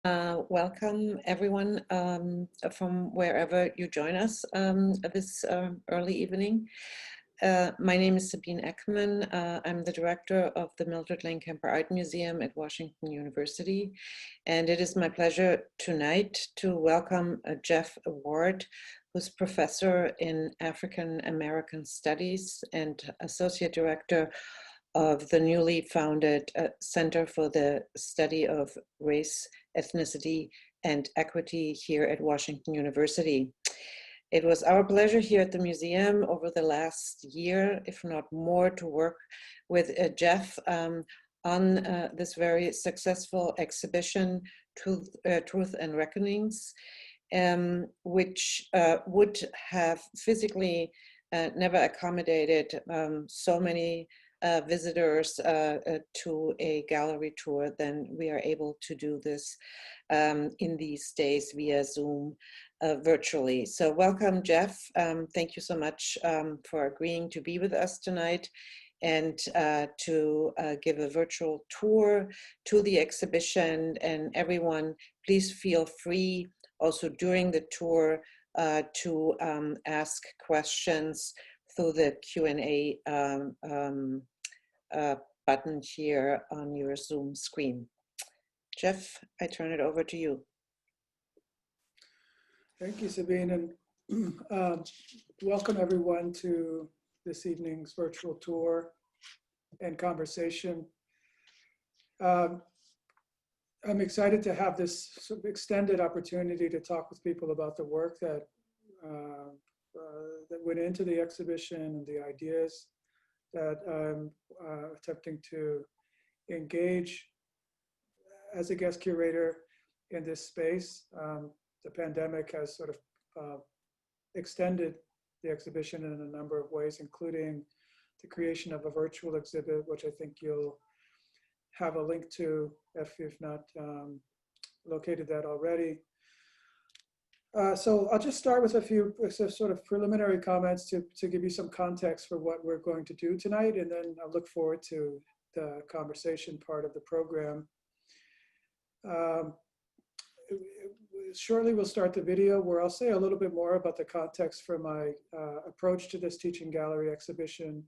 Welcome everyone from wherever you join us this early evening. My name is Sabine Eckman. I'm the director of the Mildred Kemper Art Museum at Washington University. And it is my pleasure tonight to welcome Geoff Ward, who's professor in African American Studies and associate director of the newly founded Center for the Study of Race, Ethnicity, and Equity here at Washington University. It was our pleasure here at the museum over the last year, if not more, to work with Geoff on this very successful exhibition, Truth and Reckonings, which would have physically never accommodated so many visitors to a gallery tour than we are able to do this in these days via Zoom virtually. So welcome, Geoff. Thank you so much for agreeing to be with us tonight and to give a virtual tour to the exhibition. And everyone, please feel free also during the tour to ask questions through the Q&A button here on your Zoom screen. Geoff, I turn it over to you. Thank you, Sabine, and welcome everyone to this evening's virtual tour and conversation. I'm excited to have this sort of extended opportunity to talk with people about the work that went into the exhibition and the ideas that I'm attempting to engage as a guest curator in this space. The pandemic has sort of extended the exhibition in a number of ways, including the creation of a virtual exhibit, which I think you'll have a link to if you've not located that already. So I'll just start with a few sort of preliminary comments to give you some context for what we're going to do tonight, and then I'll look forward to the conversation part of the program. Shortly we'll start the video where I'll say a little bit more about the context for my approach to this teaching gallery exhibition,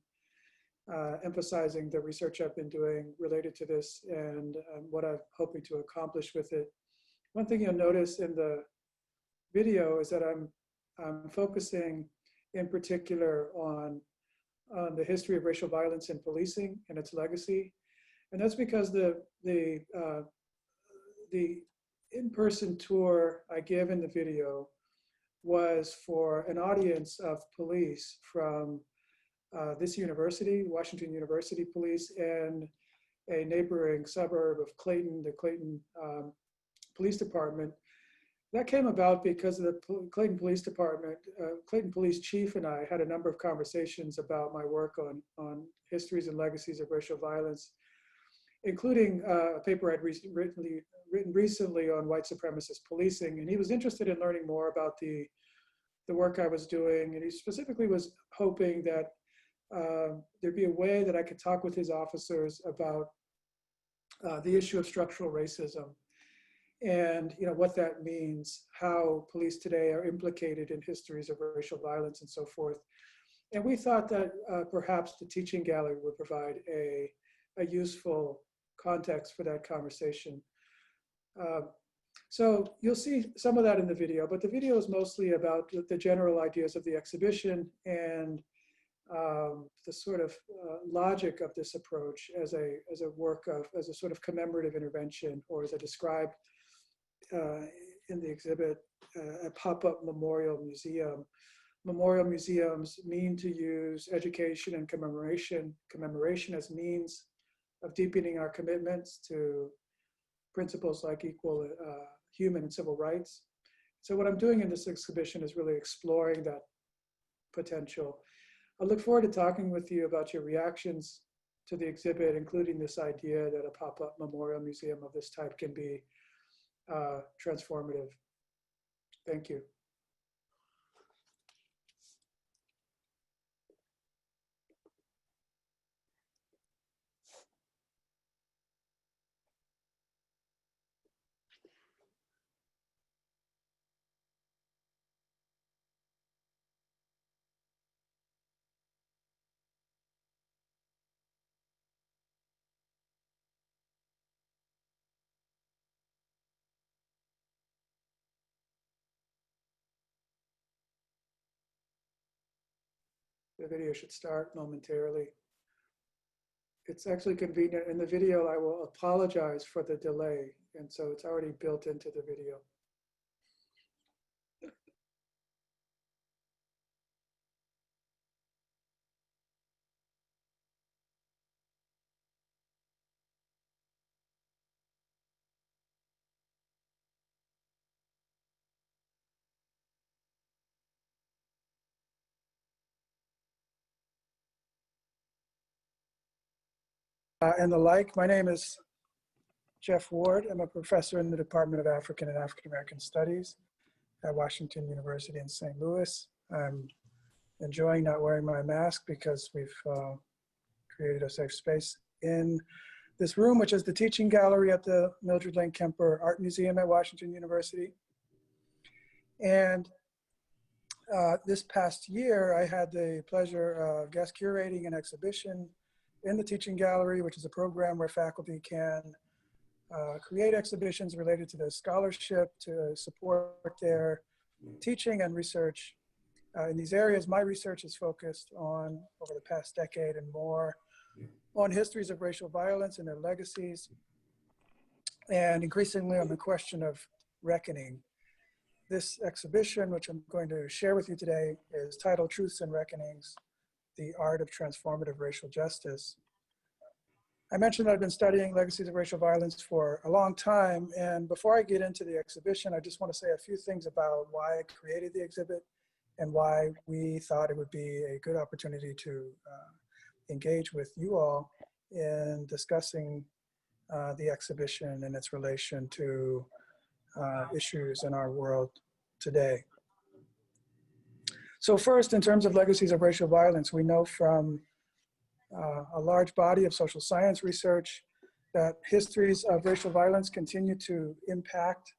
emphasizing the research I've been doing related to this and what I'm hoping to accomplish with it. One thing you'll notice in the video is that I'm focusing in particular on the history of racial violence in policing and its legacy. And that's because the in-person tour I give in the video was for an audience of police from this university, Washington University Police, and a neighboring suburb of Clayton, the Clayton Police Department. That came about because the Clayton Police Department, Clayton Police Chief and I had a number of conversations about my work on histories and legacies of racial violence, including a paper I'd written recently on white supremacist policing. And he was interested in learning more about the work I was doing. And he specifically was hoping that there'd be a way that I could talk with his officers about the issue of structural racism and what that means, how police today are implicated in histories of racial violence and so forth. And we thought that perhaps the teaching gallery would provide a useful context for that conversation. So you'll see some of that in the video, but the video is mostly about the general ideas of the exhibition and the sort of logic of this approach as a sort of commemorative intervention, or as I described in the exhibit, a pop-up memorial museum. Memorial museums mean to use education and commemoration as means of deepening our commitments to principles like equal human and civil rights. So what I'm doing in this exhibition is really exploring that potential. I look forward to talking with you about your reactions to the exhibit, including this idea that a pop-up memorial museum of this type can be transformative. Thank you. The video should start momentarily. It's actually convenient. In the video, I will apologize for the delay. And so it's already built into the video. And the like. My name is Geoff Ward. I'm a professor in the Department of African and African American Studies at Washington University in St. Louis. I'm enjoying not wearing my mask because we've created a safe space in this room, which is the teaching gallery at the Mildred Kemper Art Museum at Washington University. And this past year, I had the pleasure of guest curating an exhibition in the teaching gallery, which is a program where faculty can create exhibitions related to their scholarship to support their teaching and research in these areas. My research is focused on, over the past decade and more, on histories of racial violence and their legacies, and increasingly on the question of reckoning. This exhibition, which I'm going to share with you today, is titled Truths and Reckonings, the Art of Transformative Racial Justice. I mentioned that I've been studying legacies of racial violence for a long time, and before I get into the exhibition, I just want to say a few things about why I created the exhibit and why we thought it would be a good opportunity to engage with you all in discussing the exhibition and its relation to issues in our world today. So first, in terms of legacies of racial violence, we know from a large body of social science research that histories of racial violence continue to impact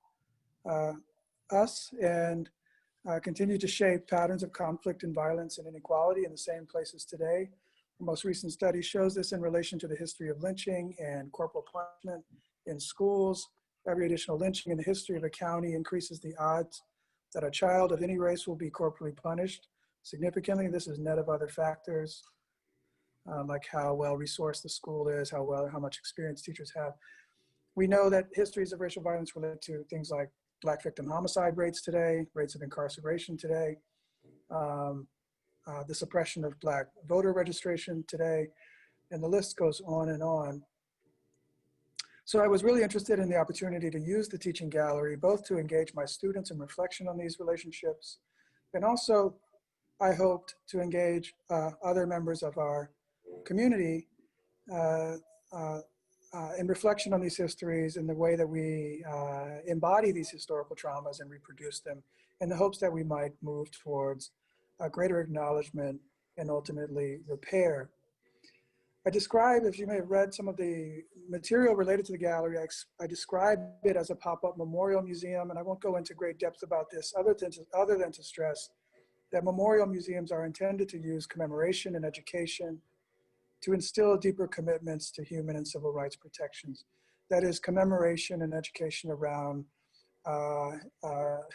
us and continue to shape patterns of conflict and violence and inequality in the same places today. The most recent study shows this in relation to the history of lynching and corporal punishment in schools. Every additional lynching in the history of a county increases the odds that a child of any race will be corporally punished significantly. This is net of other factors, like how well resourced the school is, how much experience teachers have. We know that histories of racial violence relate to things like Black victim homicide rates today, rates of incarceration today, the suppression of Black voter registration today, and the list goes on and on. So I was really interested in the opportunity to use the teaching gallery, both to engage my students in reflection on these relationships, and also I hoped to engage other members of our community in reflection on these histories and the way that we embody these historical traumas and reproduce them, in the hopes that we might move towards a greater acknowledgement and ultimately repair. I describe, if you may have read some of the material related to the gallery, I describe it as a pop-up memorial museum, and I won't go into great depth about this other than to stress that memorial museums are intended to use commemoration and education to instill deeper commitments to human and civil rights protections. That is, commemoration and education around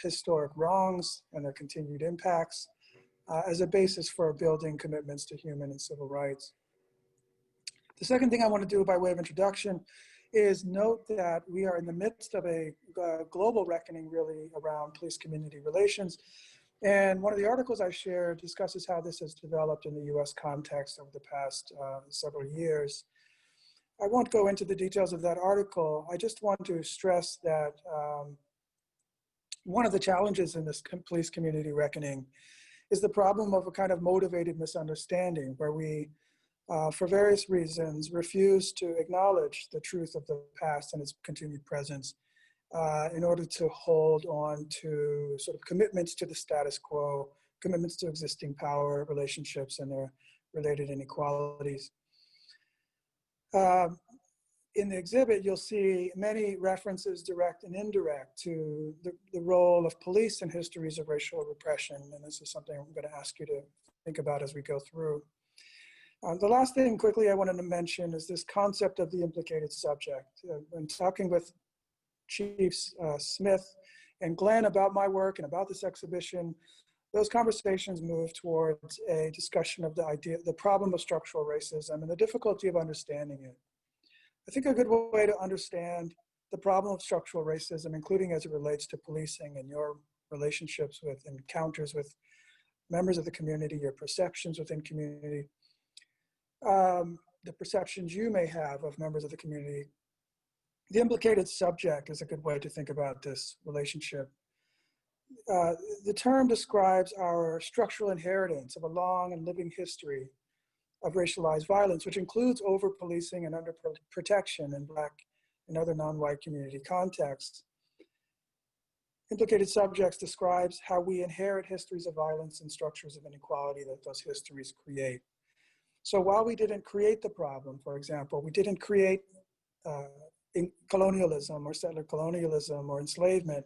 historic wrongs and their continued impacts as a basis for building commitments to human and civil rights. The second thing I want to do by way of introduction is note that we are in the midst of a global reckoning really around police-community relations. And one of the articles I shared discusses how this has developed in the US context over the past several years. I won't go into the details of that article. I just want to stress that one of the challenges in this police community reckoning is the problem of a kind of motivated misunderstanding, where we, for various reasons, refuse to acknowledge the truth of the past and its continued presence in order to hold on to sort of commitments to the status quo, commitments to existing power relationships and their related inequalities. In the exhibit, you'll see many references, direct and indirect, to the role of police in histories of racial repression. And this is something I'm going to ask you to think about as we go through. The last thing quickly I wanted to mention is this concept of the implicated subject. When talking with Chiefs Smith and Glenn about my work and about this exhibition, those conversations moved towards a discussion of the problem of structural racism and the difficulty of understanding it. I think a good way to understand the problem of structural racism, including as it relates to policing and your relationships with encounters with members of the community, your perceptions within community, the perceptions you may have of members of the community. The implicated subject is a good way to think about this relationship. The term describes our structural inheritance of a long and living history of racialized violence, which includes over-policing and under-protection in Black and other non-white community contexts. Implicated subjects describes how we inherit histories of violence and structures of inequality that those histories create. So while we didn't create the problem, for example, we didn't create colonialism or settler colonialism or enslavement,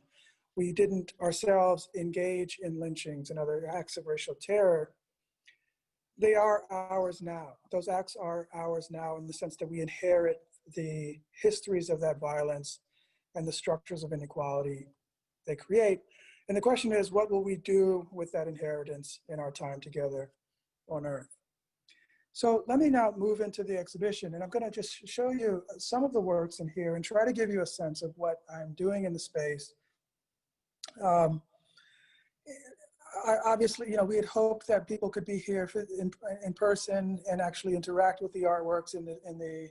we didn't ourselves engage in lynchings and other acts of racial terror, they are ours now. Those acts are ours now in the sense that we inherit the histories of that violence and the structures of inequality they create. And the question is, what will we do with that inheritance in our time together on Earth? So let me now move into the exhibition, and I'm going to just show you some of the works in here and try to give you a sense of what I'm doing in the space. Obviously, we had hoped that people could be here in person and actually interact with the artworks in the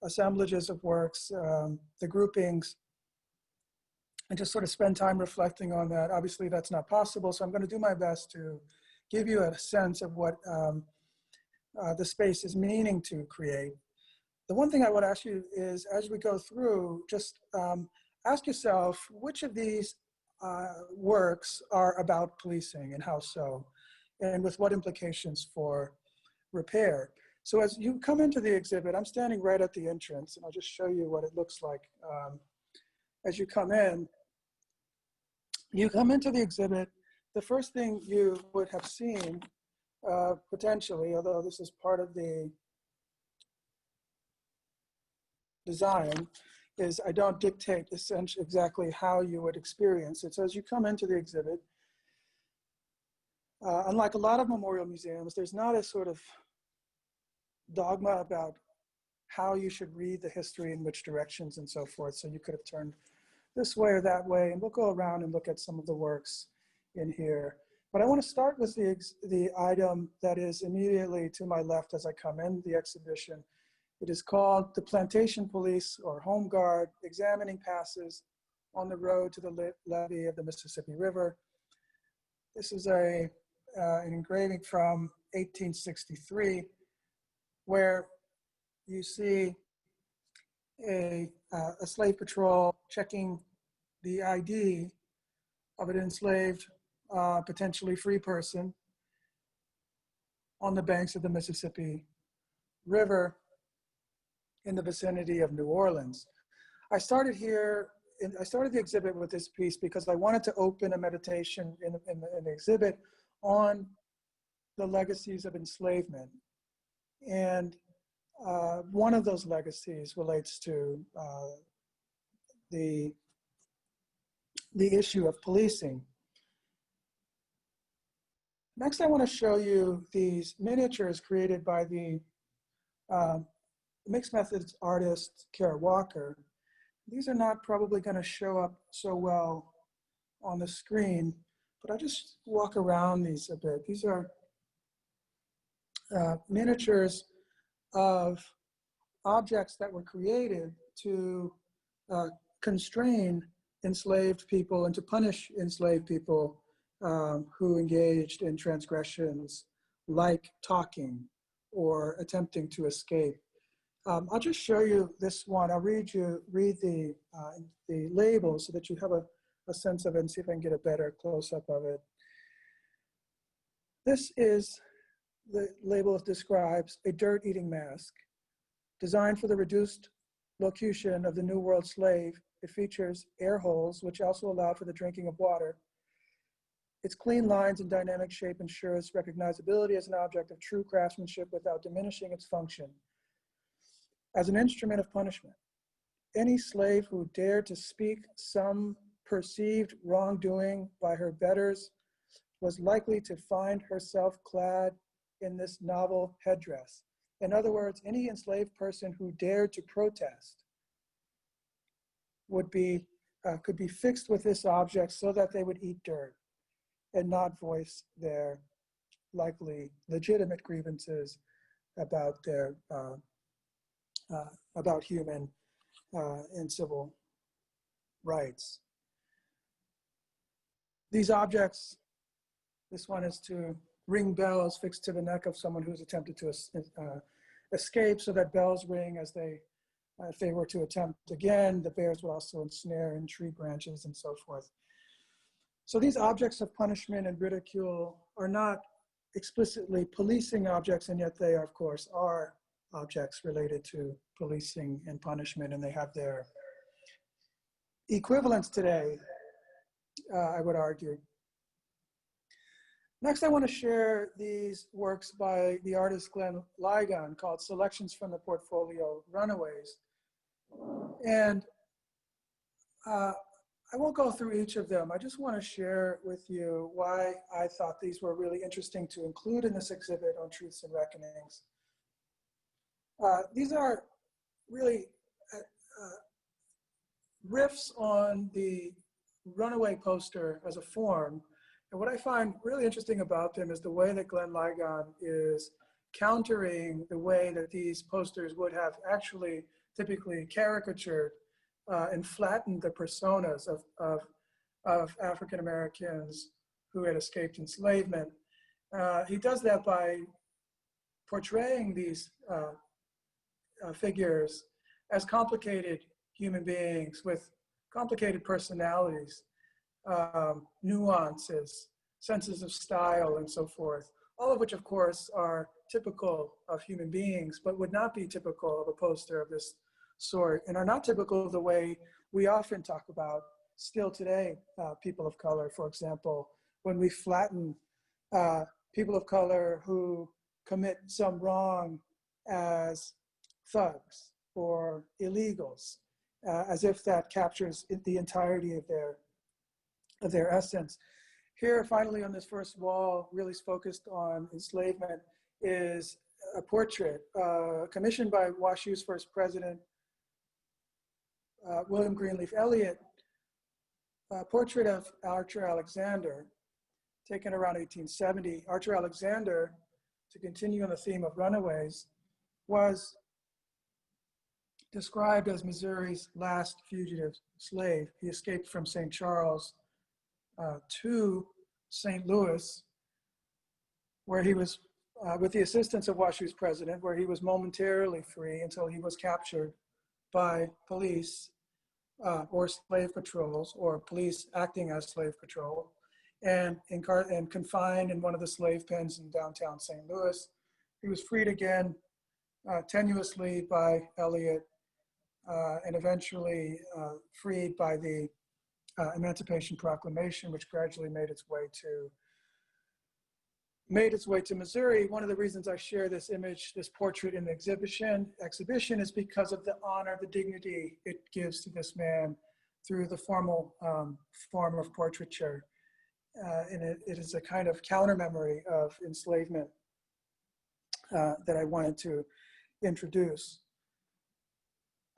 assemblages of works, the groupings, and just sort of spend time reflecting on that. Obviously, that's not possible, so I'm going to do my best to give you a sense of what the space is meaning to create. The one thing I would ask you is, as we go through, just ask yourself, which of these works are about policing and how so, and with what implications for repair. So as you come into the exhibit, I'm standing right at the entrance, and I'll just show you what it looks like. As you come into the exhibit, the first thing you would have seen, potentially, although this is part of the design, is I don't dictate essentially exactly how you would experience it. So as you come into the exhibit, unlike a lot of memorial museums, there's not a sort of dogma about how you should read the history in which directions and so forth. So you could have turned this way or that way, and we'll go around and look at some of the works in here. But I want to start with the item that is immediately to my left as I come in the exhibition. It is called the Plantation Police or Home Guard Examining Passes on the Road to the Levee of the Mississippi River. This is an engraving from 1863, where you see a slave patrol checking the ID of an enslaved, potentially free person on the banks of the Mississippi River in the vicinity of New Orleans. I started the exhibit with this piece because I wanted to open a meditation in the exhibit on the legacies of enslavement. And one of those legacies relates to the issue of policing. Next, I want to show you these miniatures created by the mixed methods artist, Kara Walker. These are not probably going to show up so well on the screen, but I'll just walk around these a bit. These are miniatures of objects that were created to constrain enslaved people and to punish enslaved people who engaged in transgressions like talking or attempting to escape. I'll just show you this one. I'll read the label so that you have a sense of it and see if I can get a better close-up of it. This is the label describes a dirt-eating mask designed for the reduced locution of the New World slave. It features air holes, which also allow for the drinking of water. Its clean lines and dynamic shape ensures recognizability as an object of true craftsmanship without diminishing its function. As an instrument of punishment, any slave who dared to speak some perceived wrongdoing by her betters was likely to find herself clad in this novel headdress. In other words, any enslaved person who dared to protest would be, could be fixed with this object so that they would eat dirt and not voice their likely legitimate grievances about their about human and civil rights. These objects, this one is to ring bells fixed to the neck of someone who's attempted to escape, so that bells ring as they, if they were to attempt again. The bears would also ensnare in tree branches and so forth. So these objects of punishment and ridicule are not explicitly policing objects, and yet they, of course, are objects related to policing and punishment, and they have their equivalents today, I would argue. Next, I want to share these works by the artist Glenn Ligon called Selections from the Portfolio Runaways. And I won't go through each of them. I just want to share with you why I thought these were really interesting to include in this exhibit on Truths and Reckonings. These are really riffs on the runaway poster as a form. And what I find really interesting about them is the way that Glenn Ligon is countering the way that these posters would have actually typically caricatured and flattened the personas of African Americans who had escaped enslavement. He does that by portraying these figures as complicated human beings with complicated personalities, nuances, senses of style, and so forth, all of which, of course, are typical of human beings, but would not be typical of a poster of this sort, and are not typical of the way we often talk about, still today, people of color. For example, when we flatten people of color who commit some wrong as thugs or illegals, as if that captures the entirety of their essence. Here, finally, on this first wall, really focused on enslavement, is a portrait commissioned by WashU's first president, William Greenleaf Eliot, a portrait of Archer Alexander, taken around 1870. Archer Alexander, to continue on the theme of runaways, was described as Missouri's last fugitive slave. He escaped from St. Charles to St. Louis, where he was, with the assistance of WashU's president, where he was momentarily free until he was captured by police or slave patrols, or police acting as slave patrol, and confined in one of the slave pens in downtown St. Louis. He was freed again tenuously by Eliot, and eventually freed by the Emancipation Proclamation, which gradually made its way to Missouri. One of the reasons I share this image, this portrait in the exhibition is because of the honor, the dignity it gives to this man through the formal form of portraiture. And it is a kind of counter memory of enslavement that I wanted to introduce.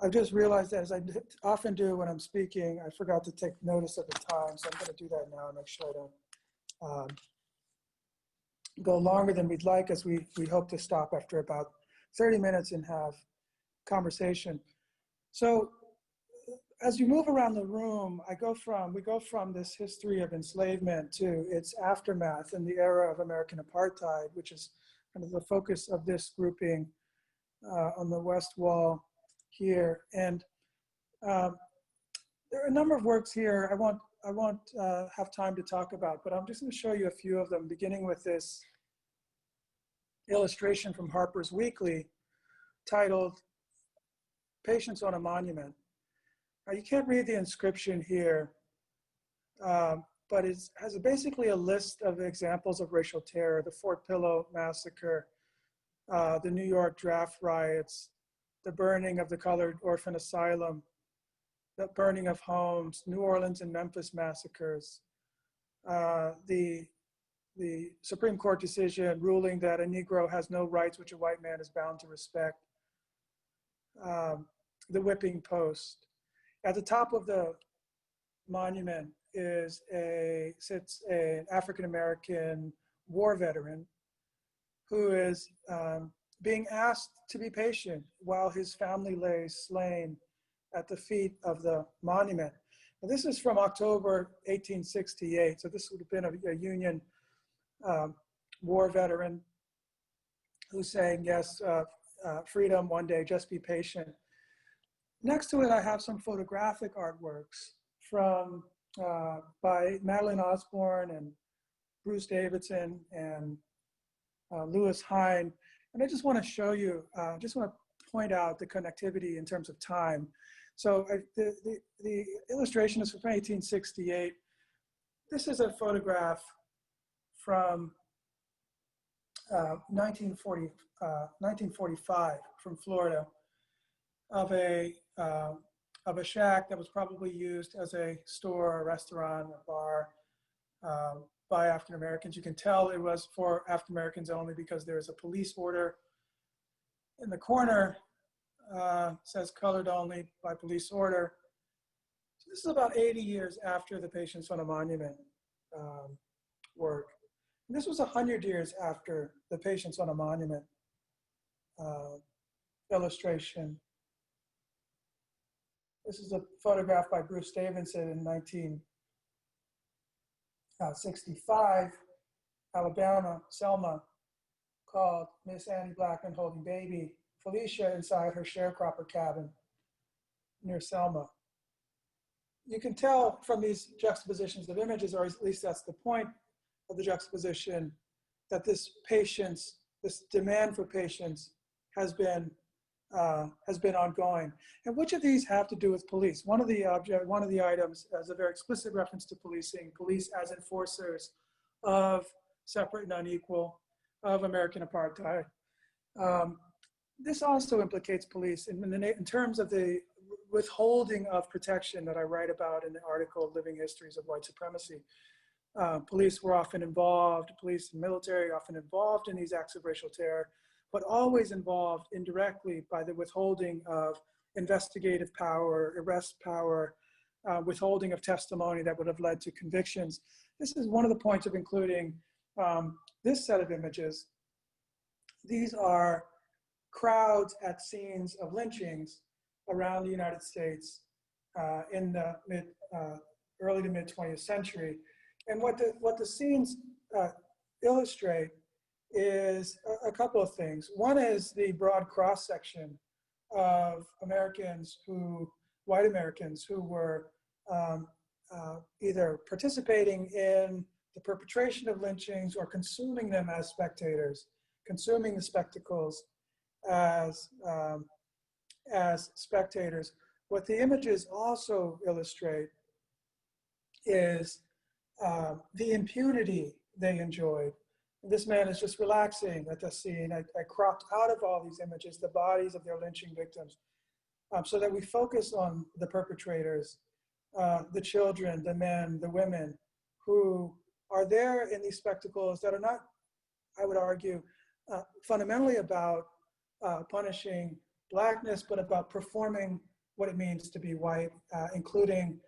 I've just realized that, as I often do when I'm speaking, I forgot to take notice of the time, so I'm going to do that now and make sure I don't go longer than we'd like, as we hope to stop after about 30 minutes and have conversation. So as you move around the room, we go from this history of enslavement to its aftermath in the era of American apartheid, which is kind of the focus of this grouping on the west wall here. And there are a number of works here I won't have time to talk about, but I'm just going to show you a few of them, beginning with this illustration from Harper's Weekly titled "Patience on a Monument." Now, you can't read the inscription here, but it has basically a list of examples of racial terror: the Fort Pillow Massacre, the New York draft riots, the burning of the Colored Orphan Asylum, the burning of homes, New Orleans and Memphis massacres, the the Supreme Court decision ruling that a Negro has no rights which a white man is bound to respect. The whipping post. At the top of the monument sits an African-American war veteran who is being asked to be patient while his family lays slain at the feet of the monument. And this is from October 1868, so this would have been a Union war veteran who's saying, yes, freedom one day, just be patient. Next to it, I have some photographic artworks by Madeline Osborne and Bruce Davidson and Lewis Hine. And I just want to show you, just want to point out the connectivity in terms of time. So the illustration is from 1868. This is a photograph from 1945 from Florida of a shack that was probably used as a store, a restaurant, a bar by African Americans. You can tell it was for African Americans only because there is a police order in the corner, says colored only by police order. So this is about 80 years after the Patience on a Monument work. And this was 100 years after the Patience on a Monument illustration. This is a photograph by Bruce Davidson in 1965, Alabama, Selma, called Miss Annie Blackman Holding Baby, Felicia inside her sharecropper cabin near Selma. You can tell from these juxtapositions of images, or at least that's the point of the juxtaposition, that this patience, this demand for patience has been ongoing. And which of these have to do with police? One of the items has a very explicit reference to policing, police as enforcers of separate and unequal, of American apartheid. This also implicates police in terms of the withholding of protection that I write about in the article Living Histories of White Supremacy. Police were often involved, police and military often involved in these acts of racial terror, but always involved indirectly by the withholding of investigative power, arrest power, withholding of testimony that would have led to convictions. This is one of the points of including this set of images. These are crowds at scenes of lynchings around the United States in the early to mid 20th century. And what the scenes illustrate is a couple of things. One is the broad cross-section of white Americans who were either participating in the perpetration of lynchings or consuming them as spectators, consuming the spectacles as spectators. What the images also illustrate is the impunity they enjoyed. This man is just relaxing at the scene. I cropped out of all these images the bodies of their lynching victims so that we focus on the perpetrators, the children, the men, the women who are there in these spectacles that are not, I would argue, fundamentally about punishing Blackness, but about performing what it means to be white, including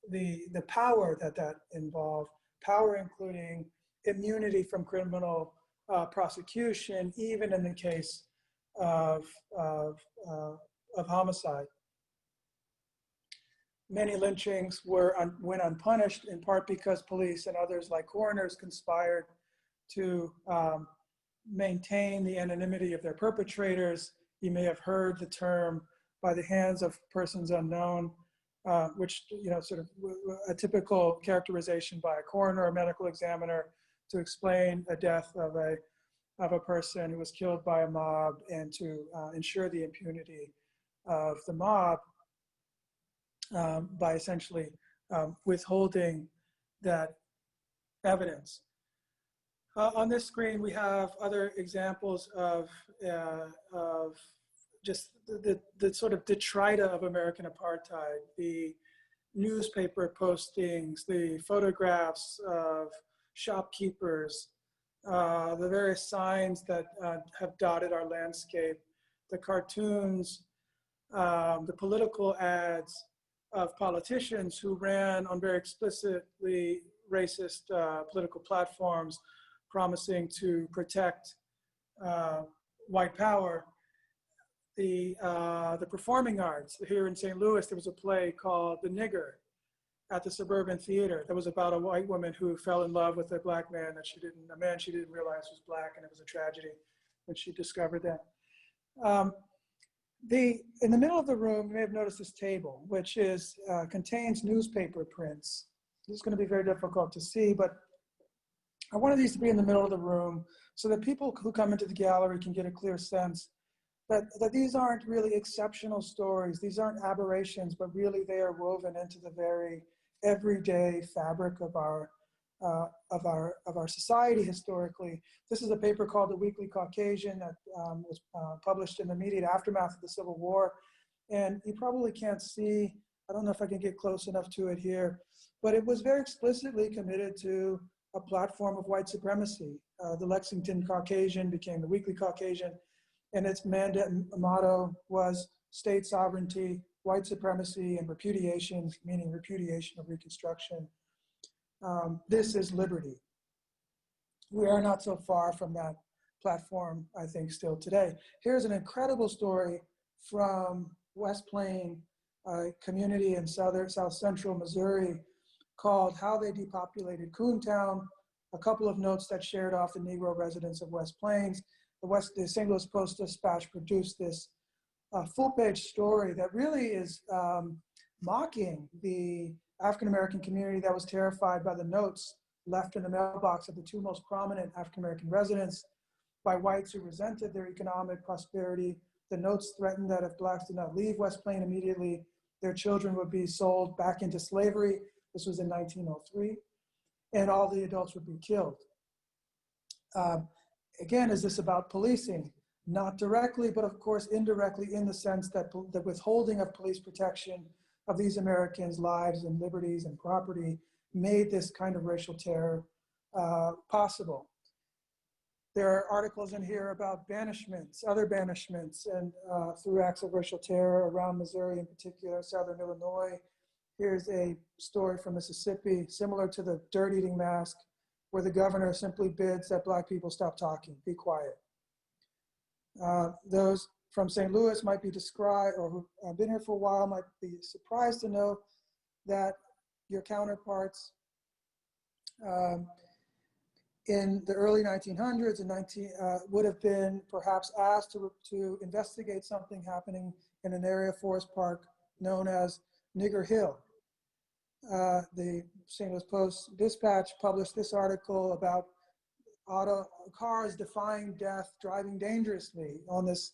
the power that involved, power including immunity from criminal prosecution, even in the case of homicide. Many lynchings went unpunished, in part because police and others like coroners conspired to maintain the anonymity of their perpetrators. You may have heard the term "by the hands of persons unknown," which, sort of a typical characterization by a coroner or medical examiner to explain a death of a person who was killed by a mob and to ensure the impunity of the mob by essentially withholding that evidence. On this screen, we have other examples of just the sort of detritus of American apartheid, the newspaper postings, the photographs of shopkeepers, the various signs that have dotted our landscape, the cartoons, the political ads of politicians who ran on very explicitly racist political platforms, promising to protect white power. The performing arts. Here in St. Louis, there was a play called The Nigger at the Suburban Theater that was about a white woman who fell in love with a black man that a man she didn't realize was black, and it was a tragedy when she discovered that. In the middle of the room, you may have noticed this table, which contains newspaper prints. This is going to be very difficult to see, but I wanted these to be in the middle of the room so that people who come into the gallery can get a clear sense that these aren't really exceptional stories. These aren't aberrations, but really they are woven into the very everyday fabric of our society historically. This is a paper called The Weekly Caucasian that was published in the immediate aftermath of the Civil War. And you probably can't see, I don't know if I can get close enough to it here, but it was very explicitly committed to a platform of white supremacy. The Lexington Caucasian became the Weekly Caucasian, and its mandate and motto was state sovereignty, white supremacy, and repudiation, meaning repudiation of Reconstruction. This is liberty. We are not so far from that platform, I think, still today. Here's an incredible story from West Plain, a community in south central Missouri, called How They Depopulated Coontown. A couple of notes that shared off the Negro residents of West Plains. The St. Louis Post-Dispatch produced this full-page story that really is mocking the African-American community that was terrified by the notes left in the mailbox of the two most prominent African-American residents by whites who resented their economic prosperity. The notes threatened that if blacks did not leave West Plain immediately, their children would be sold back into slavery. This was in 1903, and all the adults would be killed. Again, is this about policing? Not directly, but of course indirectly, in the sense that the withholding of police protection of these Americans' lives and liberties and property made this kind of racial terror possible. There are articles in here about banishments, other banishments, and through acts of racial terror around Missouri, in particular, Southern Illinois. Here's a story from Mississippi, similar to the dirt-eating mask, where the governor simply bids that black people stop talking, be quiet. Those from St. Louis might be described, or who have been here for a while might be surprised to know that your counterparts in the early 1900s and would have been perhaps asked to investigate something happening in an area of Forest Park known as Nigger Hill. The St. Louis Post-Dispatch published this article about cars defying death, driving dangerously on this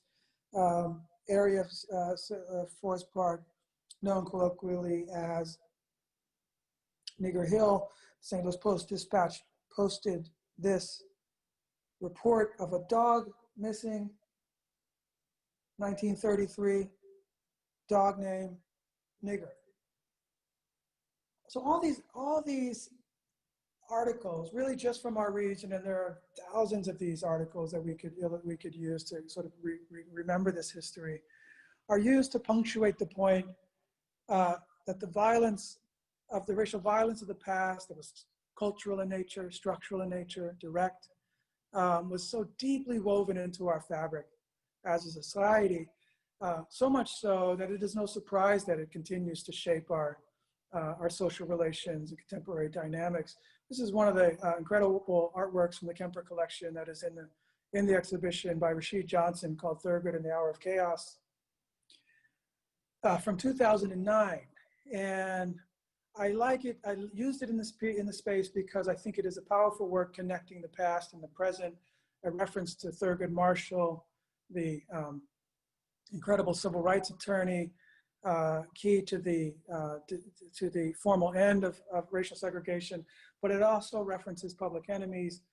area of Forest Park, known colloquially as Nigger Hill. St. Louis Post-Dispatch posted this report of a dog missing, 1933, dog name Nigger. So all these articles, really just from our region, and there are thousands of these articles that we could use to sort of remember this history, are used to punctuate the point that the racial violence of the past, that was cultural in nature, structural in nature, direct, was so deeply woven into our fabric as a society, so much so that it is no surprise that it continues to shape our social relations and contemporary dynamics. This is one of the incredible artworks from the Kemper collection that is in the exhibition by Rashid Johnson called Thurgood and the Hour of Chaos from 2009. And I like it. I used it in the space because I think it is a powerful work connecting the past and the present, a reference to Thurgood Marshall, the incredible civil rights attorney, key to the formal end of racial segregation, but it also references Public Enemy's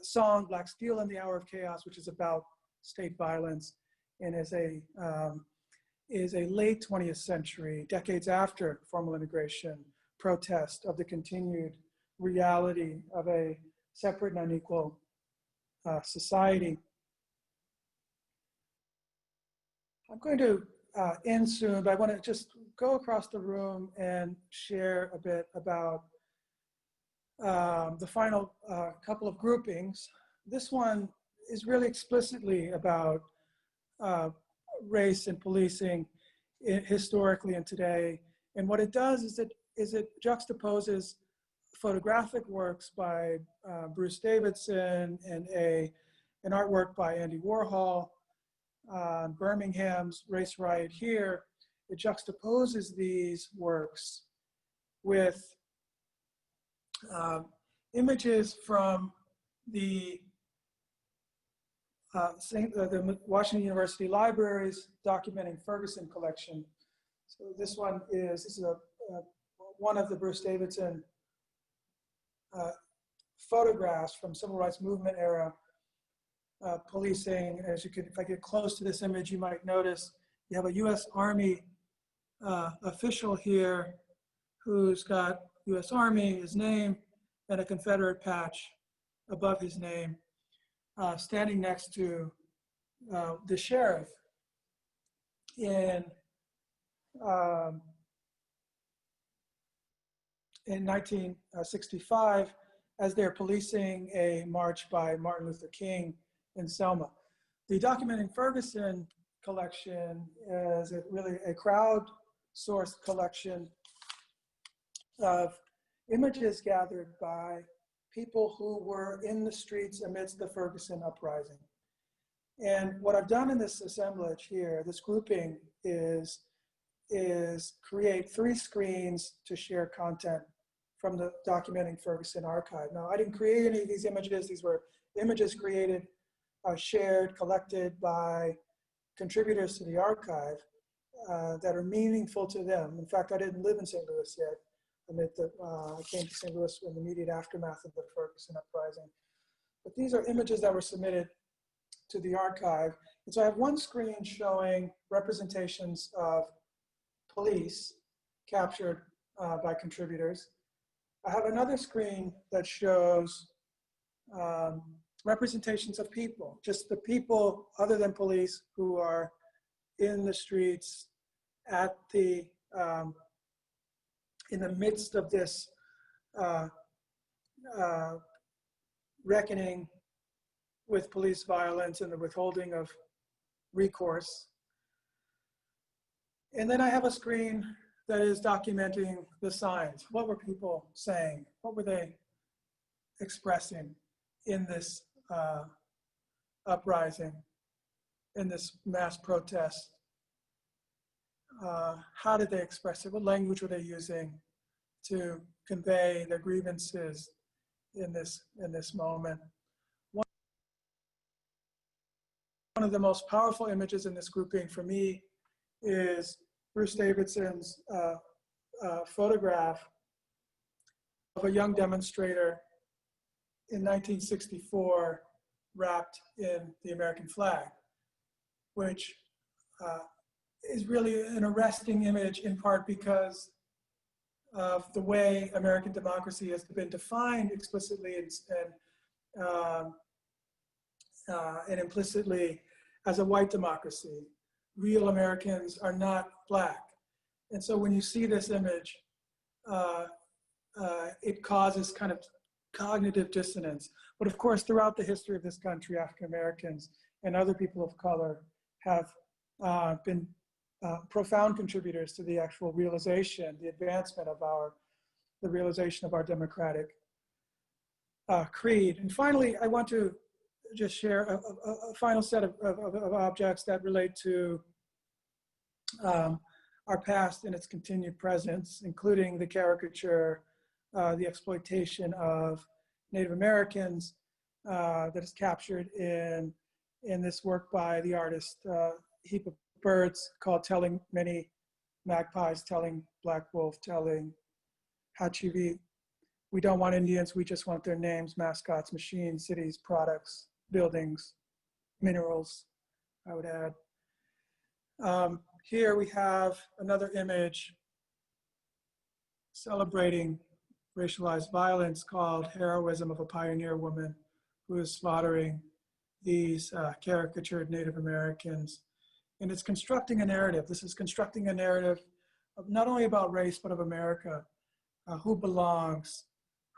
song Black Steel in the Hour of Chaos, which is about state violence, and is a late 20th century, decades after formal integration, protest of the continued reality of a separate and unequal society. I'm going to end soon, but I want to just go across the room and share a bit about the final couple of groupings. This one is really explicitly about race and policing historically and today. And what it does is it juxtaposes photographic works by Bruce Davidson and an artwork by Andy Warhol, Birmingham's Race Riot Here. It juxtaposes these works with images from the Washington University Library's documenting Ferguson collection. So this is one of the Bruce Davidson photographs from civil rights movement era policing. As you can, if I get close to this image, you might notice you have a U.S. Army official here who's got U.S. Army, his name, and a Confederate patch above his name, standing next to the sheriff in 1965 as they're policing a march by Martin Luther King in Selma. The Documenting Ferguson collection is really a crowd-sourced collection of images gathered by people who were in the streets amidst the Ferguson uprising. And what I've done in this assemblage here, this grouping, is create 3 screens to share content from the Documenting Ferguson archive. Now, I didn't create any of these images. These were images created, shared, collected by contributors to the archive that are meaningful to them. In fact, I didn't live in St. Louis yet. I came to St. Louis in the immediate aftermath of the Ferguson uprising. But these are images that were submitted to the archive. And so I have one screen showing representations of police captured by contributors. I have another screen that shows representations of people, just the people other than police who are in the streets at the in the midst of this reckoning with police violence and the withholding of recourse. And then I have a screen that is documenting the signs. What were people saying? What were they expressing in this uprising, in this mass protest? How did they express it? What language were they using to convey their grievances in this moment? One of the most powerful images in this grouping for me is Bruce Davidson's photograph of a young demonstrator in 1964 wrapped in the American flag, which is really an arresting image, in part because of the way American democracy has been defined explicitly and implicitly as a white democracy. Real Americans are not Black. And so when you see this image, it causes kind of cognitive dissonance. But of course, throughout the history of this country, African Americans and other people of color have been profound contributors to the actual realization, the advancement of the realization of our democratic creed. And finally, I want to just share a final set of objects that relate to our past and its continued presence, including the caricature, the exploitation of Native Americans that is captured in this work by the artist Heap of Birds, called Telling Many Magpies, Telling Black Wolf, Telling Hachivi. We don't want Indians, we just want their names, mascots, machines, cities, products, buildings, minerals, I would add. Here we have another image celebrating racialized violence called Heroism of a Pioneer Woman Who is Slaughtering These Caricatured Native Americans. And it's constructing a narrative. This is constructing a narrative of not only about race, but of America, who belongs,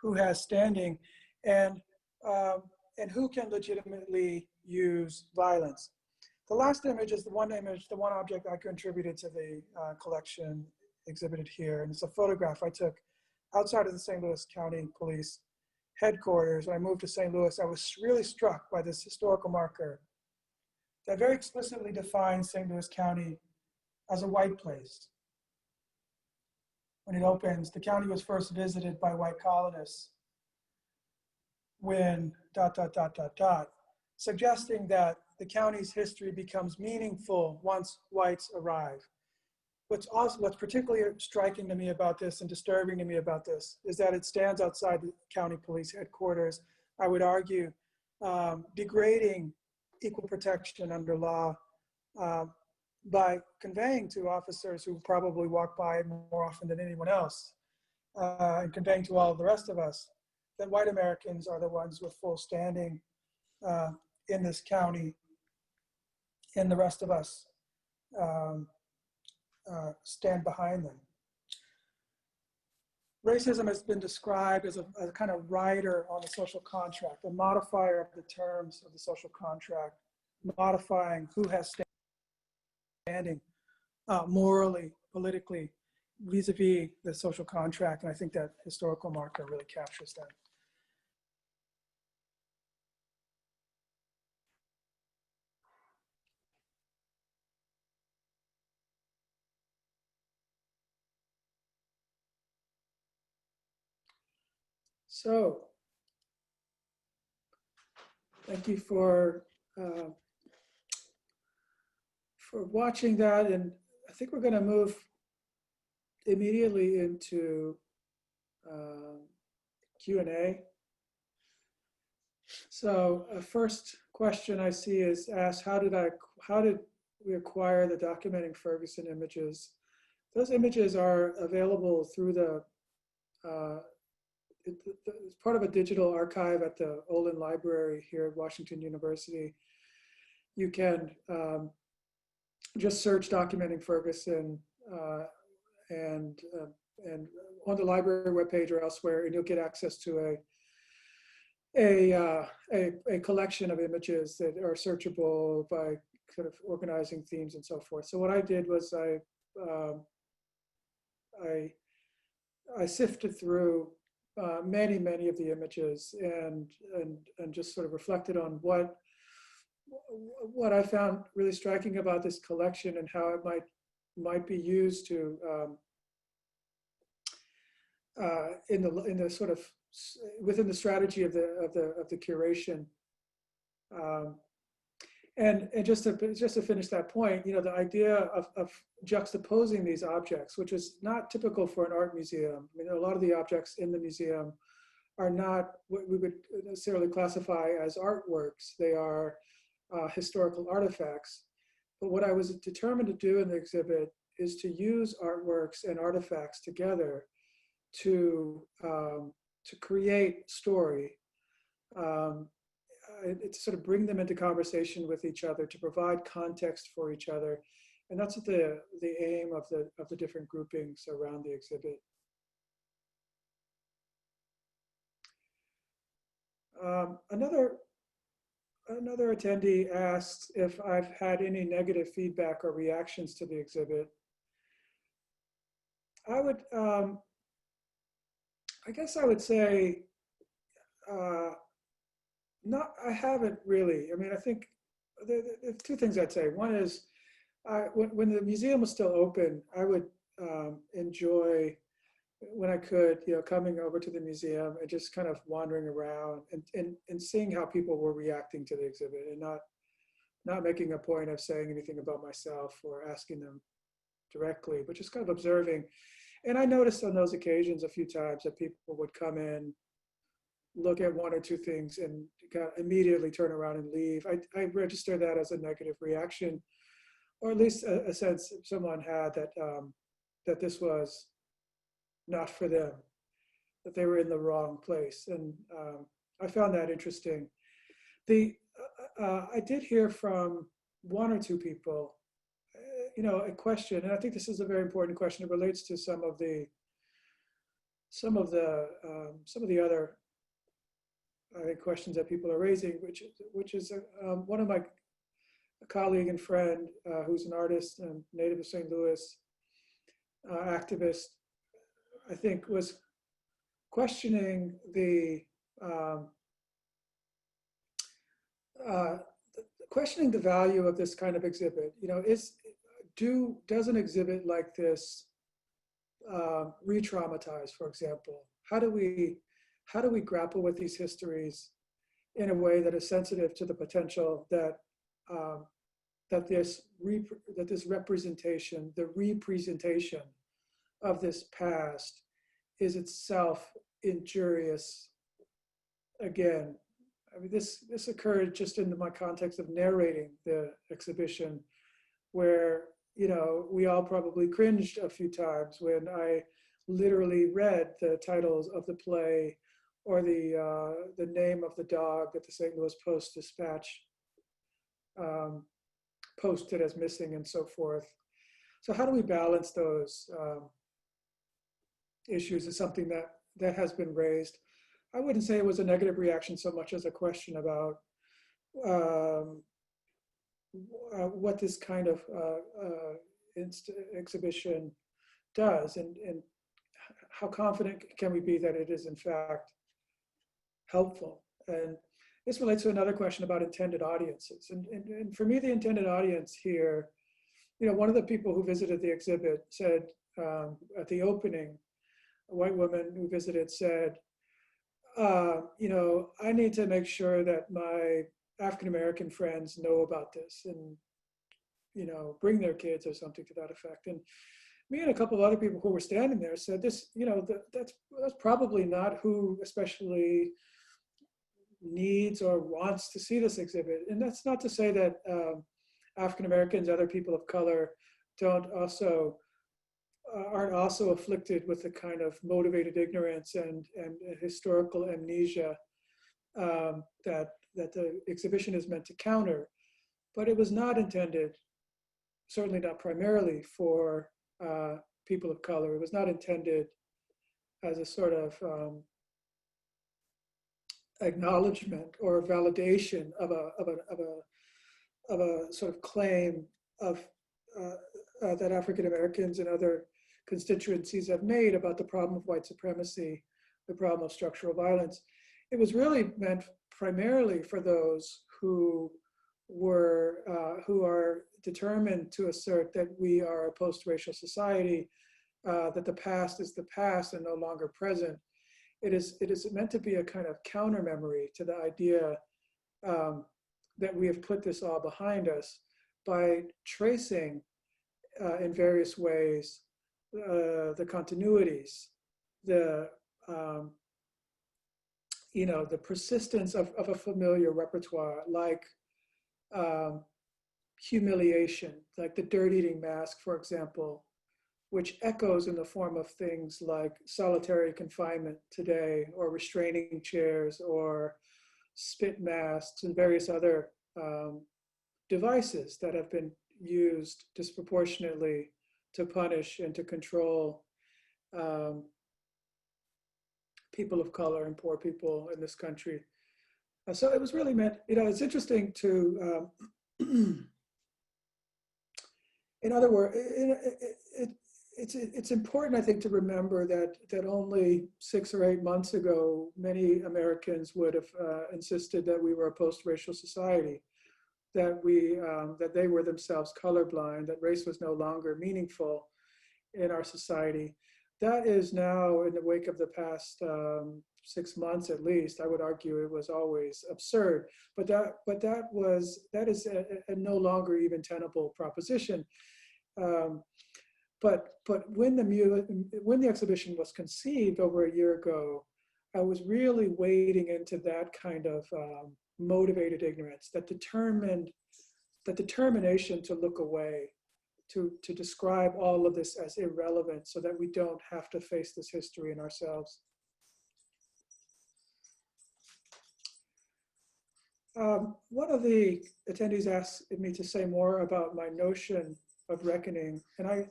who has standing, and who can legitimately use violence. The last image is the one object I contributed to the collection exhibited here. And it's a photograph I took outside of the St. Louis County Police headquarters. When I moved to St. Louis, I was really struck by this historical marker that very explicitly defines St. Louis County as a white place. When it opens, the county was first visited by white colonists when ... suggesting that the county's history becomes meaningful once whites arrive. What's particularly striking to me about this and disturbing to me about this is that it stands outside the county police headquarters, I would argue, degrading equal protection under law by conveying to officers who probably walk by it more often than anyone else, and conveying to all of the rest of us that white Americans are the ones with full standing in this county, and the rest of us stand behind them. Racism has been described as a kind of rider on the social contract, a modifier of the terms of the social contract, modifying who has standing morally, politically, vis-a-vis the social contract. And I think that historical marker really captures that. So, thank you for watching that, and I think we're going to move immediately into Q&A. So, a first question I see is asked: How did we acquire the documenting Ferguson images? Those images are available through the it's part of a digital archive at the Olin Library here at Washington University. You can just search documenting Ferguson and on the library webpage or elsewhere, and you'll get access to a collection of images that are searchable by sort of organizing themes and so forth. So what I did was I sifted through many of the images and just sort of reflected on what I found really striking about this collection and how it might be used to in the sort of within the strategy of the curation. And just to finish that point, you know, the idea of juxtaposing these objects, which is not typical for an art museum. I mean, a lot of the objects in the museum are not what we would necessarily classify as artworks. They are historical artifacts. But what I was determined to do in the exhibit is to use artworks and artifacts together to create story. To sort of bring them into conversation with each other, to provide context for each other. And that's what the aim of the different groupings around the exhibit. Another attendee asked if I've had any negative feedback or reactions to the exhibit. I guess I would say, I haven't really. I mean, I think there are two things I'd say. One is, when the museum was still open, I would enjoy, when I could, you know, coming over to the museum and just kind of wandering around and seeing how people were reacting to the exhibit, and not making a point of saying anything about myself or asking them directly, but just kind of observing. And I noticed on those occasions a few times that people would come in, look at one or two things, and immediately turn around and leave. I register that as a negative reaction, or at least a sense someone had that that this was not for them. that they were in the wrong place. And I found that interesting. I did hear from one or two people, a question, and I think this is a very important question. It relates to some of the other questions that people are raising, which is one of my colleague and friend who's an artist and native of St. Louis, activist, I think, was questioning the value of this kind of exhibit. Does an exhibit like this re-traumatize, for example? How do we grapple with these histories in a way that is sensitive to the potential that this representation, the representation of this past, is itself injurious? Again, I mean, this occurred just in my context of narrating the exhibition, where we all probably cringed a few times when I literally read the titles of the play or the name of the dog that the St. Louis Post-Dispatch posted as missing and so forth. So how do we balance those issues is something that has been raised. I wouldn't say it was a negative reaction so much as a question about what this kind of exhibition does, and how confident can we be that it is in fact helpful. And this relates to another question about intended audiences. And for me, the intended audience here, one of the people who visited the exhibit said at the opening, a white woman who visited said, I need to make sure that my African-American friends know about this and, bring their kids or something to that effect. And me and a couple of other people who were standing there said this, that's probably not who especially needs or wants to see this exhibit. And that's not to say that African-Americans, other people of color, aren't also afflicted with the kind of motivated ignorance and historical amnesia that the exhibition is meant to counter. But it was not intended, certainly not primarily, for people of color. It was not intended as a sort of acknowledgement or validation of a sort of claim of that African Americans and other constituencies have made about the problem of white supremacy, the problem of structural violence. It was really meant primarily for those who are determined to assert that we are a post-racial society, that the past is the past and no longer present. It is meant to be a kind of counter memory to the idea that we have put this all behind us by tracing in various ways the continuities, the persistence of a familiar repertoire, like humiliation, like the dirt-eating mask, for example, which echoes in the form of things like solitary confinement today, or restraining chairs, or spit masks, and various other devices that have been used disproportionately to punish and to control people of color and poor people in this country. So it was really meant, it's interesting to, in other words, it's important, I think, to remember that only 6 or 8 months ago, many Americans would have insisted that we were a post-racial society, that they were themselves colorblind, that race was no longer meaningful in our society. That is now, in the wake of the past 6 months at least, I would argue it was always absurd. But that is a no longer even tenable proposition. But when the exhibition was conceived over a year ago, I was really wading into that kind of motivated ignorance, that determination to look away, to describe all of this as irrelevant so that we don't have to face this history in ourselves. One of the attendees asked me to say more about my notion of reckoning, and I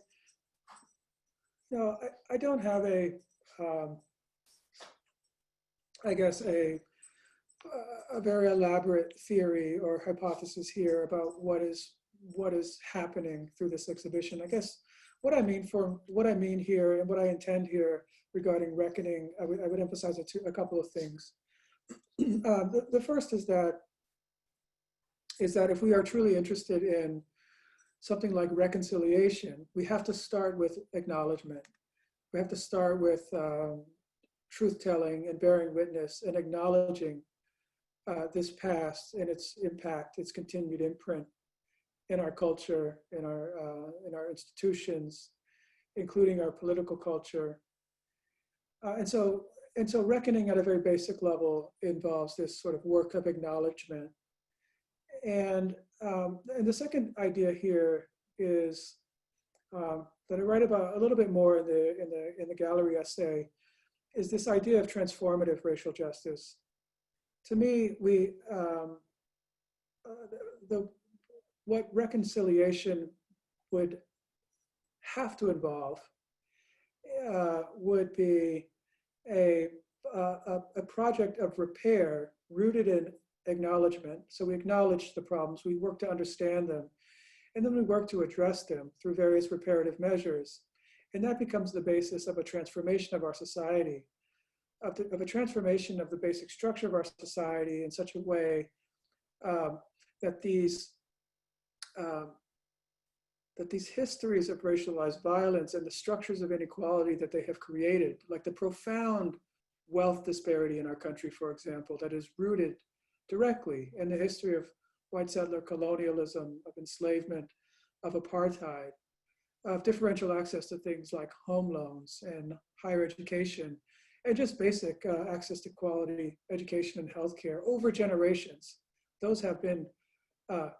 don't have um, I guess a very elaborate theory or hypothesis here about what is happening through this exhibition. I guess what I mean here and what I intend here regarding reckoning, I would emphasize a couple of things. The first is that if we are truly interested in something like reconciliation, we have to start with acknowledgement. We have to start with truth-telling and bearing witness and acknowledging this past and its impact, its continued imprint in our culture, in our institutions, including our political culture. And so reckoning at a very basic level involves this sort of work of acknowledgement. And the second idea here is that I write about a little bit more in the gallery essay, is this idea of transformative racial justice. To me, what reconciliation would have to involve would be a project of repair rooted in acknowledgement. So we acknowledge the problems, we work to understand them, and then we work to address them through various reparative measures. And that becomes the basis of a transformation of our society, of a transformation of the basic structure of our society in such a way that these histories of racialized violence and the structures of inequality that they have created, like the profound wealth disparity in our country, for example, that is rooted directly in the history of white settler colonialism, of enslavement, of apartheid, of differential access to things like home loans and higher education, and just basic access to quality education and healthcare over generations. Those have been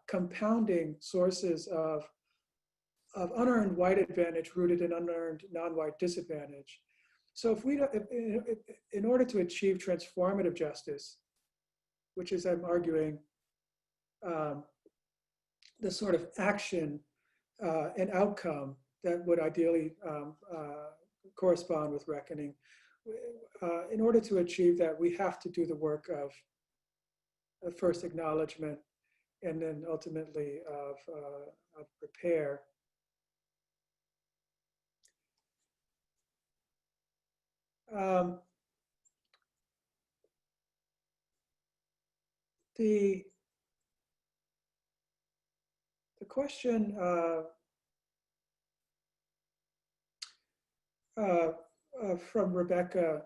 compounding sources of unearned white advantage rooted in unearned non-white disadvantage. So in order to achieve transformative justice, which is, I'm arguing, the sort of action and outcome that would ideally correspond with reckoning, in order to achieve that, we have to do the work of first acknowledgement and then ultimately of repair. The question from Rebecca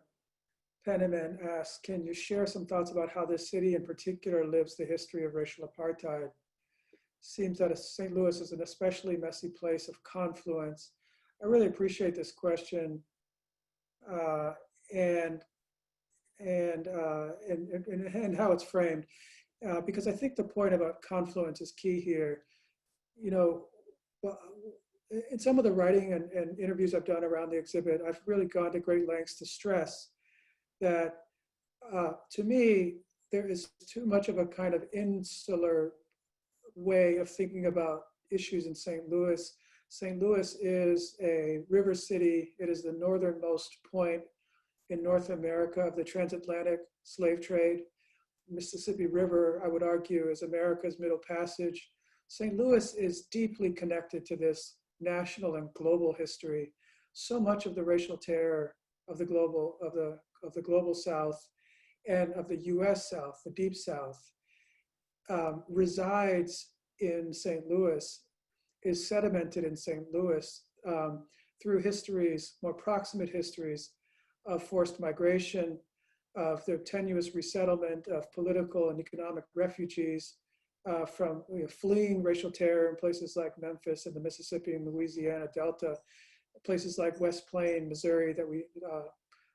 Penniman asks, can you share some thoughts about how this city in particular lives the history of racial apartheid? Seems that St. Louis is an especially messy place of confluence. I really appreciate this question and how it's framed, because I think the point about confluence is key here. You know, in some of the writing and interviews I've done around the exhibit, I've really gone to great lengths to stress that to me, there is too much of a kind of insular way of thinking about issues in St. Louis. St. Louis is a river city. It is the northernmost point in North America of the transatlantic slave trade. Mississippi River, I would argue, is America's Middle Passage. St. Louis is deeply connected to this national and global history. So much of the racial terror of the global South and of the US South, the Deep South, resides in St. Louis, is sedimented in St. Louis through histories, more proximate histories of forced migration, of the tenuous resettlement of political and economic refugees from fleeing racial terror in places like Memphis and the Mississippi and Louisiana Delta, places like West Plain, Missouri, that we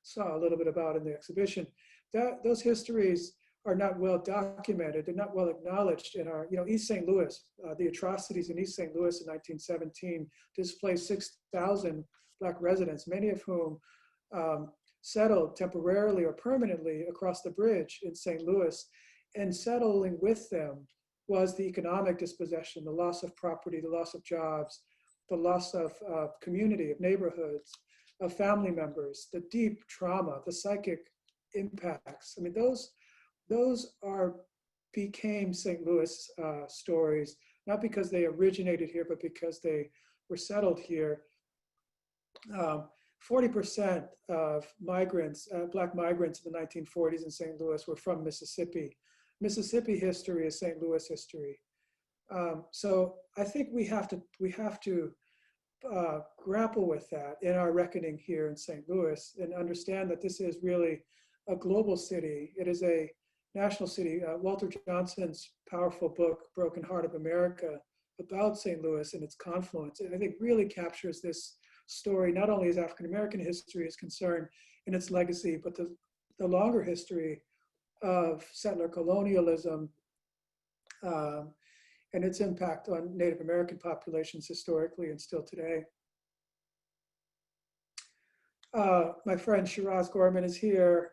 saw a little bit about in the exhibition. Those histories are not well documented, they're not well acknowledged in our, East St. Louis. The atrocities in East St. Louis in 1917 displaced 6,000 Black residents, many of whom settled temporarily or permanently across the bridge in St. Louis. and settling with them was the economic dispossession, the loss of property, the loss of jobs, the loss of community, of neighborhoods, of family members, the deep trauma, the psychic impacts. I mean, those became St. Louis stories, not because they originated here, but because they were settled here. 40% of migrants, Black migrants in the 1940s in St. Louis were from Mississippi. Mississippi history is St. Louis history. So I think we have to grapple with that in our reckoning here in St. Louis and understand that this is really a global city. It is a national city. Walter Johnson's powerful book, Broken Heart of America, about St. Louis and its confluence, I think really captures this story, not only as African-American history is concerned in its legacy, but the longer history of settler colonialism and its impact on Native American populations historically and still today. My friend Shiraz Gorman is here.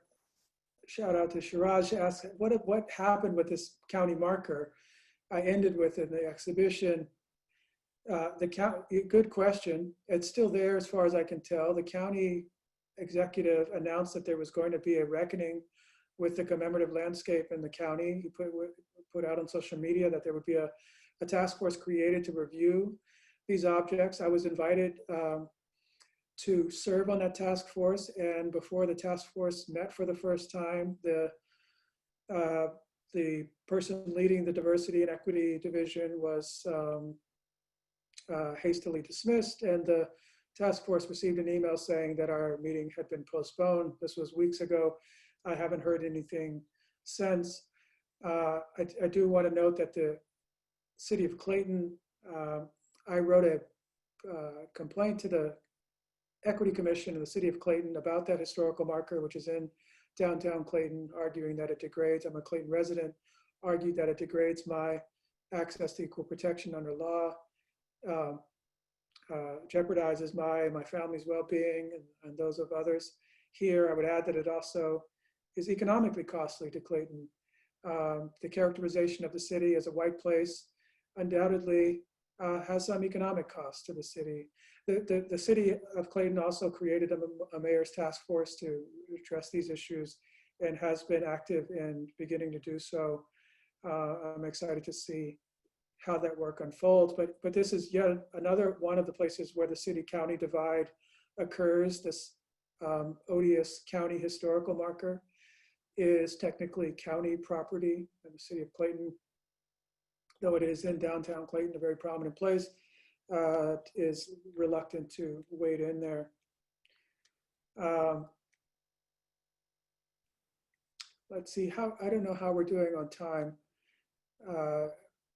Shout out to Shiraz. She asked, what happened with this county marker? I ended with in the exhibition. Good question. It's still there as far as I can tell. The county executive announced that there was going to be a reckoning with the commemorative landscape in the county. He put out on social media that there would be a task force created to review these objects. I was invited to serve on that task force, and before the task force met for the first time, the person leading the diversity and equity division was hastily dismissed, and the task force received an email saying that our meeting had been postponed. This was weeks ago. I haven't heard anything since. I do want to note that the city of Clayton, I wrote a complaint to the Equity Commission in the city of Clayton about that historical marker, which is in downtown Clayton, arguing that it degrades, I'm a Clayton resident, argued that it degrades my access to equal protection under law, jeopardizes my family's well-being and those of others here. I would add that it also is economically costly to Clayton. The characterization of the city as a white place undoubtedly has some economic cost to the city. The city of Clayton also created a mayor's task force to address these issues and has been active in beginning to do so. I'm excited to see how that work unfolds, but this is yet another one of the places where the city-county divide occurs. This odious county historical marker is technically county property in the city of Clayton, though it is in downtown Clayton, a very prominent place, is reluctant to wade in there. Let's see, I don't know how we're doing on time,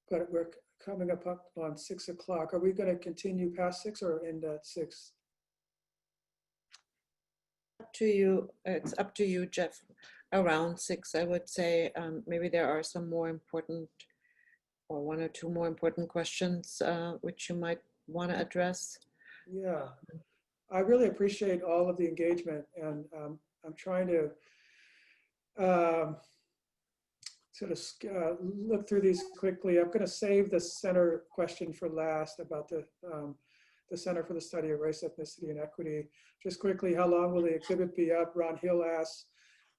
but we're coming up on 6 o'clock. Are we going to continue past 6 or end at 6? Up to you. It's up to you, Geoff. Around 6, I would say. Maybe there are some more important, or 1 or 2 more important questions which you might want to address. Yeah, I really appreciate all of the engagement, and I'm trying to sort of look through these quickly. I'm going to save the center question for last about the Center for the Study of Race, Ethnicity, and Equity. Just quickly, how long will the exhibit be up? Ron Hill asks.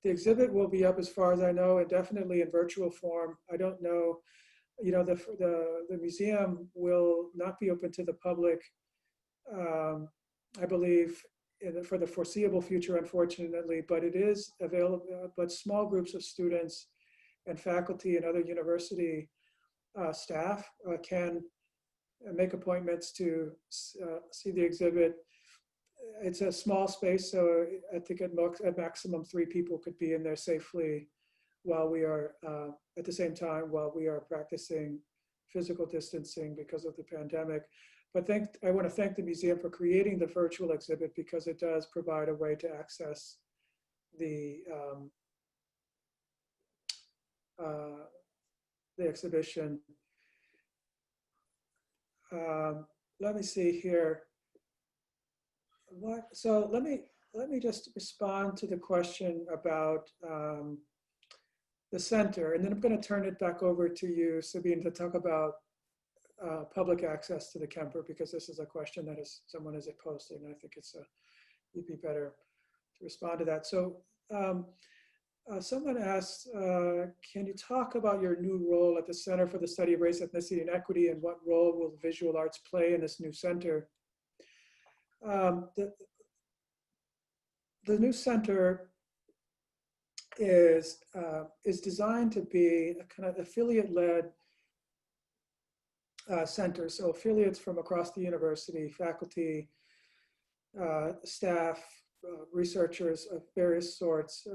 The exhibit will be up, as far as I know, and definitely in virtual form. I don't know, you know, the museum will not be open to the public, I believe, for the foreseeable future, unfortunately, but it is available, but small groups of students and faculty and other university staff can make appointments to see the exhibit. It's a small space, so I think at maximum 3 people could be in there safely while we are, at the same time, while we are practicing physical distancing because of the pandemic. But I want to thank the museum for creating the virtual exhibit, because it does provide a way to access the exhibition. Let me see here. So let me just respond to the question about the center. And then I'm going to turn it back over to you, Sabine, to talk about public access to the Kemper, because this is a question that someone is posted, and I think you'd be better to respond to that. So someone asked, can you talk about your new role at the Center for the Study of Race, Ethnicity, and Equity, and what role will visual arts play in this new center? The new center is designed to be a kind of affiliate-led center. So affiliates from across the university, faculty, staff, researchers of various sorts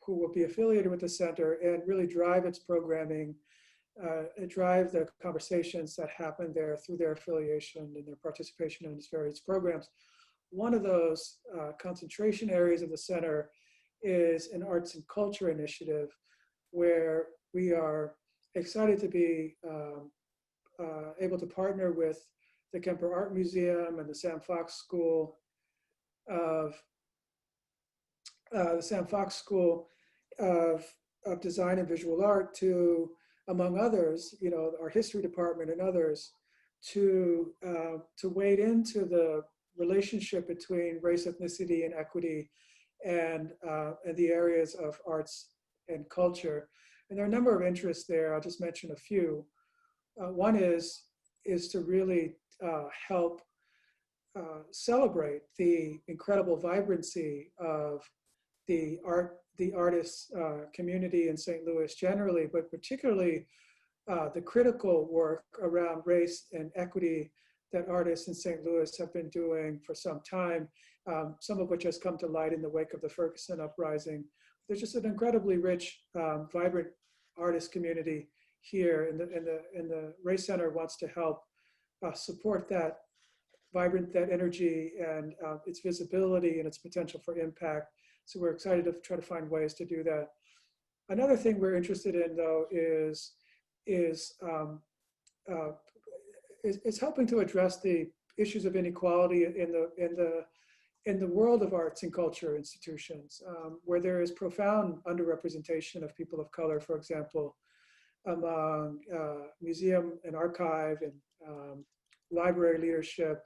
who will be affiliated with the center and really drive its programming, drive the conversations that happen there through their affiliation and their participation in its various programs. One of those concentration areas of the center is an arts and culture initiative, where we are excited to be able to partner with the Kemper Art Museum and the Sam Fox School of Design and Visual Art to, among others, our history department and others, to wade into the relationship between race, ethnicity, and equity, and the areas of arts and culture. And there are a number of interests there. I'll just mention a few. One is to really help celebrate the incredible vibrancy of the artists community in St. Louis generally, but particularly the critical work around race and equity that artists in St. Louis have been doing for some time, some of which has come to light in the wake of the Ferguson uprising. There's just an incredibly rich, vibrant artist community here, and the Race Center wants to help support that energy and its visibility and its potential for impact. So we're excited to try to find ways to do that. Another thing we're interested in, though, is helping to address the issues of inequality in the world of arts and culture institutions, where there is profound underrepresentation of people of color, for example, among museum and archive and library leadership,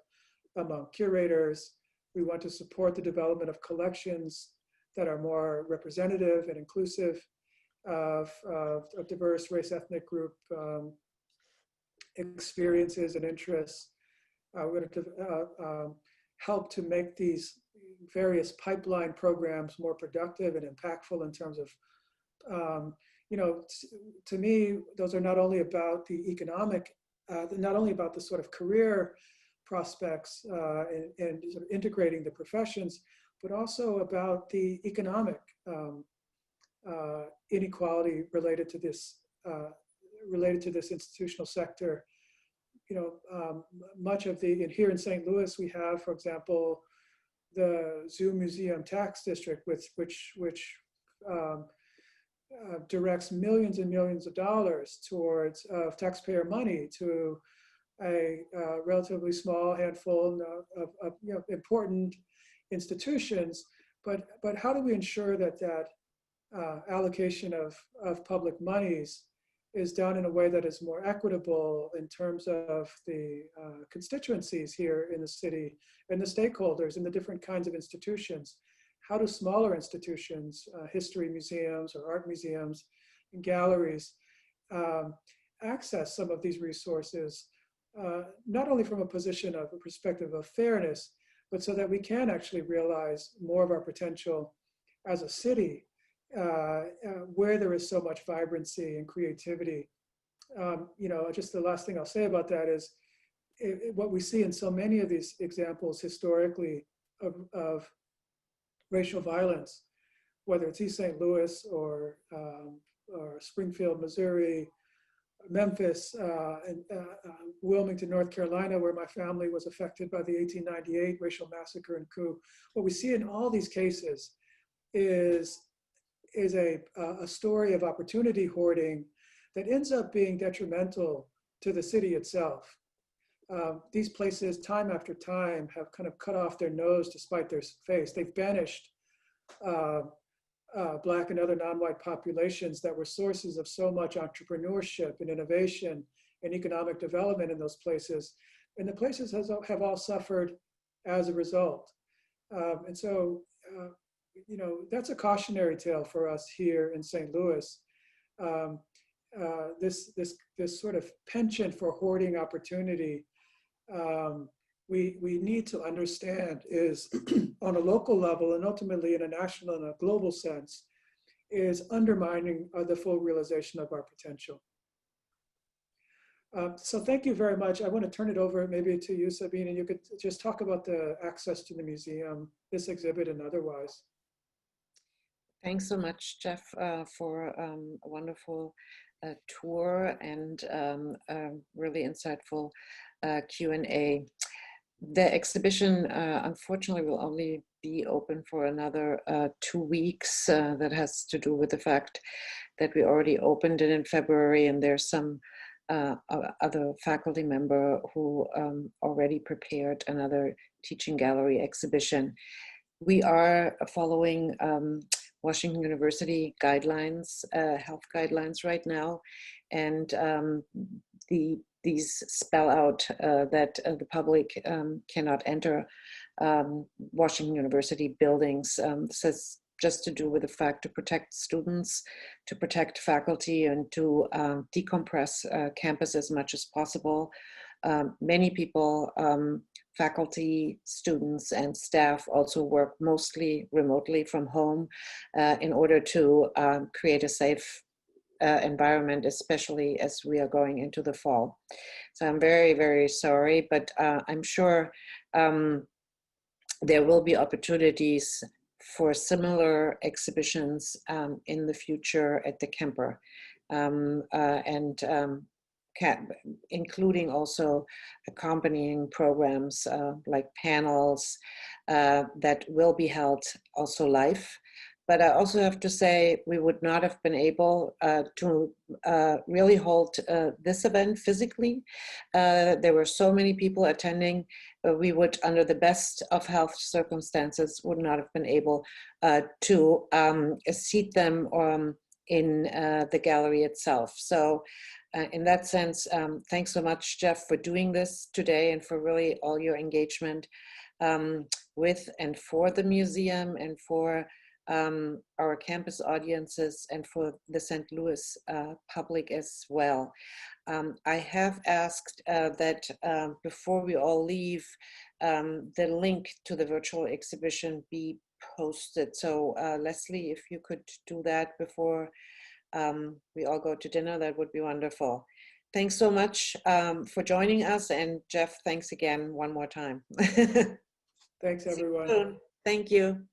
among curators. We want to support the development of collections that are more representative and inclusive of diverse race, ethnic group experiences and interests. We're going to help to make these various pipeline programs more productive and impactful in terms of, to me, those are not only about the economic, not only about the sort of career prospects and sort of integrating the professions, but also about the economic inequality related to this institutional sector. Much of here in St. Louis, we have, for example, the Zoo Museum Tax District, which directs millions and millions of dollars towards taxpayer money to a relatively small handful of important institutions. But how do we ensure that allocation of public monies is done in a way that is more equitable in terms of the constituencies here in the city and the stakeholders and the different kinds of institutions? How do smaller institutions, history museums or art museums and galleries, access some of these resources, not only from a perspective of fairness, but so that we can actually realize more of our potential as a city where there is so much vibrancy and creativity. Just the last thing I'll say about that is what we see in so many of these examples historically of racial violence, whether it's East St. Louis or Springfield, Missouri, Memphis, and Wilmington, North Carolina, where my family was affected by the 1898 racial massacre and coup. What we see in all these cases is a story of opportunity hoarding that ends up being detrimental to the city itself. These places, time after time, have kind of cut off their nose to spite their face. They've banished Black and other non-white populations that were sources of so much entrepreneurship and innovation and economic development in those places. And the places have all suffered as a result. And so, you know, that's a cautionary tale for us here in St. Louis. This sort of penchant for hoarding opportunity, we need to understand is on a local level and ultimately in a national and a global sense is undermining the full realization of our potential. So thank you very much. I want to turn it over maybe to you, Sabine, and you could just talk about the access to the museum, this exhibit and otherwise. Thanks so much, Geoff, for a wonderful tour and really insightful Q&A. The exhibition, unfortunately, will only be open for another 2 weeks. That has to do with the fact that we already opened it in February, and there's some other faculty member who already prepared another teaching gallery exhibition. We are following Washington University guidelines, health guidelines right now, and these spell out that the public cannot enter Washington University buildings. This has just to do with the fact to protect students, to protect faculty, and to decompress campus as much as possible. Many people, faculty, students, and staff also work mostly remotely from home in order to create a safe environment, especially as we are going into the fall. So I'm very, very sorry, but I'm sure there will be opportunities for similar exhibitions in the future at the Kemper, including also accompanying programs like panels that will be held also live. But I also have to say we would not have been able to really hold this event physically. There were so many people attending. We would, under the best of health circumstances, would not have been able to seat them in the gallery itself. So in that sense, thanks so much, Geoff, for doing this today and for really all your engagement with and for the museum and for our campus audiences and for the St. Louis public as well. I have asked that before we all leave, the link to the virtual exhibition be posted. So Leslie, if you could do that before we all go to dinner, that would be wonderful. Thanks so much for joining us, and Geoff, thanks again one more time. Thanks, everyone. Thank you.